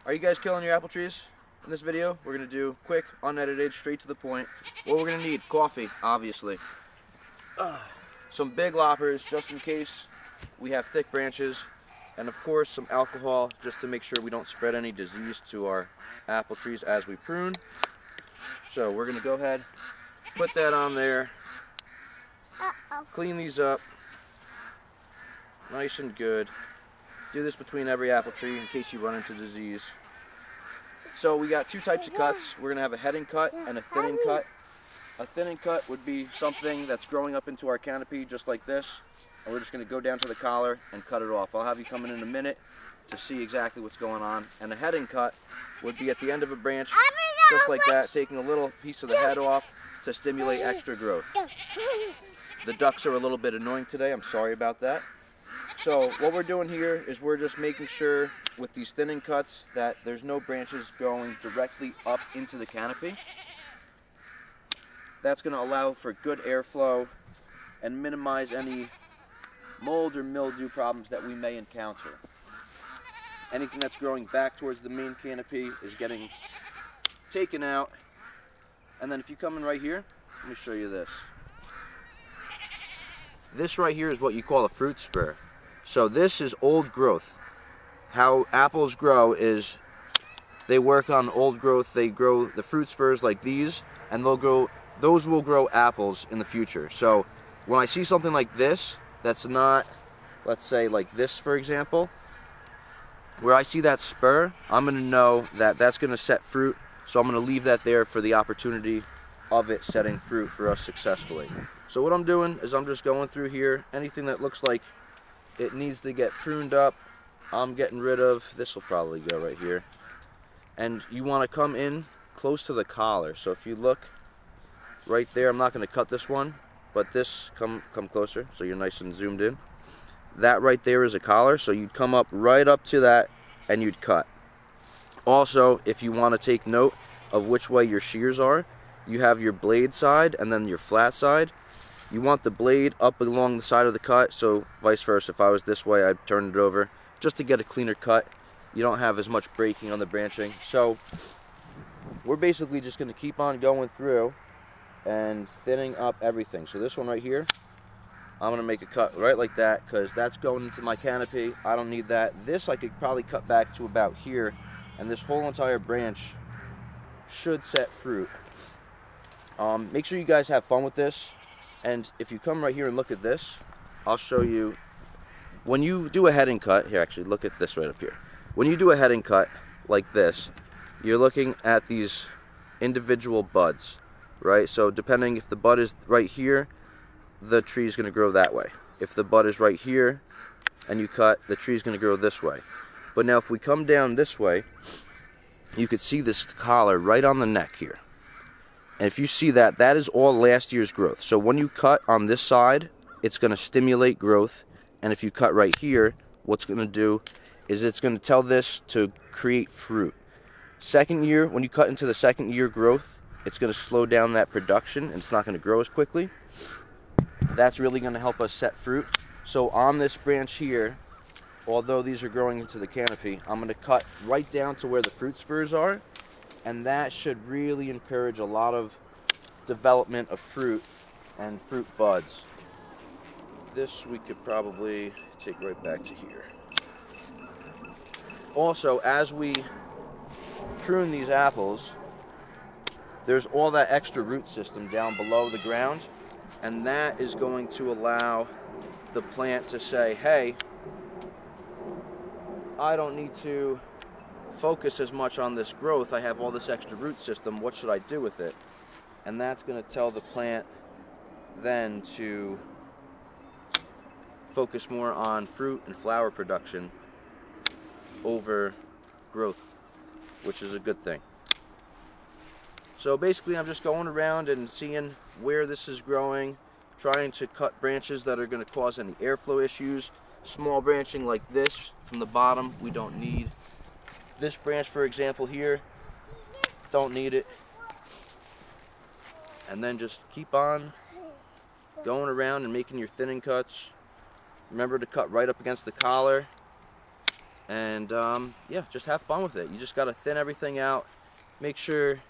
Are you guys killing your apple trees in this video? We're going to do quick, unedited, straight to the point. What we're going to need, coffee, obviously. Some big loppers, just in case we have thick branches. And of course, some alcohol, just to make sure we don't spread any disease to our apple trees as we prune. So we're going to go ahead, put that on there, clean these up, nice and good. Do this between every apple tree in case you run into disease. So we got two types of cuts. We're going to have a heading cut and a thinning cut. A thinning cut would be something that's growing up into our canopy just like this. And we're just going to go down to the collar and cut it off. I'll have you come in a minute to see exactly what's going on. And a heading cut would be at the end of a branch, just like that, taking a little piece of the head off to stimulate extra growth. The ducks are a little bit annoying today. I'm sorry about that. So what we're doing here is we're just making sure with these thinning cuts that there's no branches going directly up into the canopy. That's going to allow for good airflow and minimize any mold or mildew problems that we may encounter. Anything that's growing back towards the main canopy is getting taken out. And then if you come in right here, let me show you this. This right here is what you call a fruit spur. So this is old growth. How apples grow is they work on old growth. They grow the fruit spurs like these, and those will grow apples in the future. So when I see something like this, that's not, let's say like this for example, where I see that spur, I'm going to know that that's going to set fruit. So I'm going to leave that there for the opportunity of it setting fruit for us successfully. So what I'm doing is I'm just going through here. Anything that looks like it needs to get pruned up, I'm getting rid of. This will probably go right here. And you want to come in close to the collar. So if you look right there, I'm not going to cut this one, but this, come closer so you're nice and zoomed in. That right there is a collar, so you'd come up right up to that and you'd cut. Also, if you want to take note of which way your shears are, you have your blade side and then your flat side. You want the blade up along the side of the cut, so vice versa. If I was this way, I'd turn it over just to get a cleaner cut. You don't have as much breaking on the branching. So we're basically just going to keep on going through and thinning up everything. So this one right here, I'm going to make a cut right like that because that's going into my canopy. I don't need that. This I could probably cut back to about here, and this whole entire branch should set fruit. Make sure you guys have fun with this. And if you come right here and look at this, I'll show you. When you do a heading cut, here actually, look at this right up here. When you do a heading cut like this, you're looking at these individual buds, right? So depending if the bud is right here, the tree is going to grow that way. If the bud is right here and you cut, the tree is going to grow this way. But now if we come down this way, you could see this collar right on the neck here. And if you see that, that is all last year's growth. So when you cut on this side, it's going to stimulate growth. And if you cut right here, what's going to do is it's going to tell this to create fruit. Second year, when you cut into the second year growth, it's going to slow down that production and it's not going to grow as quickly. That's really going to help us set fruit. So on this branch here, although these are growing into the canopy, I'm going to cut right down to where the fruit spurs are. And that should really encourage a lot of development of fruit and fruit buds. This we could probably take right back to here. Also, as we prune these apples, there's all that extra root system down below the ground, and that is going to allow the plant to say, hey, I don't need to focus as much on this growth. I have all this extra root system. What should I do with it? And that's going to tell the plant then to focus more on fruit and flower production over growth, which is a good thing. So basically I'm just going around and seeing where this is growing, trying to cut branches that are going to cause any airflow issues. Small branching like this from the bottom, we don't need. This branch, for example, here, don't need it. And then just keep on going around and making your thinning cuts. Remember to cut right up against the collar And yeah, just have fun with it. You just got to thin everything out. Make sure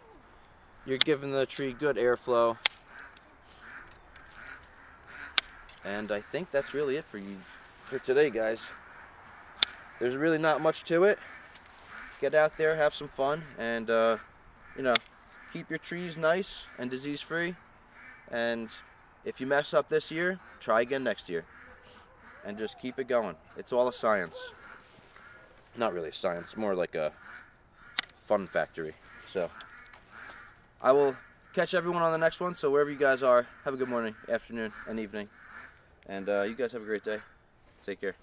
you're giving the tree good airflow. And I think that's really it for today, guys. There's really not much to it. Get out there, have some fun, and you know, keep your trees nice and disease-free. And if you mess up this year, try again next year. And just keep it going. It's all a science. Not really a science, more like a fun factory. So I will catch everyone on the next one. So wherever you guys are, have a good morning, afternoon, and evening. And you guys have a great day. Take care.